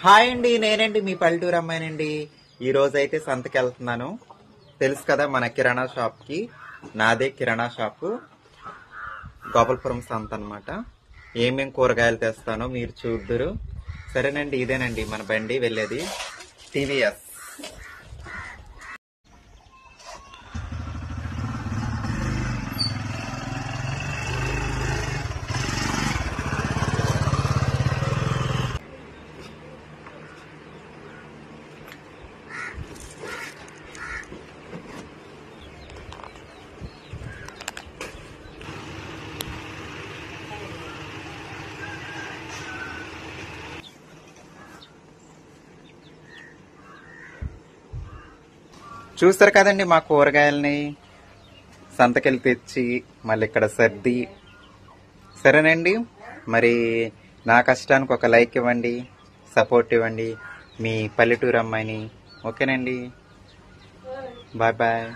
Hi అండి, నేనండి మీ పల్లెటూరు అమ్మాయినండి. ఈ రోజు అయితే సంతకి వెళ్తున్నాను. తెలుసు కదా మన కిరాణా షాప్ కి. నాదే కిరాణా షాపు, గోపాలపురం సంత అనమాట. ఏమేం కూరగాయలు తెస్తానో మీరు చూద్దురు. సరేనండి, ఇదేనండి మన బండి వెళ్ళేది, టీవీఎస్. చూస్తారు కదండి మా కూరగాయలని సంతకెళ్ళి తెచ్చి మళ్ళీ ఇక్కడ సర్ది. సరేనండి, మరి నా కష్టానికి ఒక లైక్ ఇవ్వండి, సపోర్ట్ ఇవ్వండి. మీ పల్లెటూరు అమ్మాయిని. ఓకేనండి, బాయ్ బాయ్.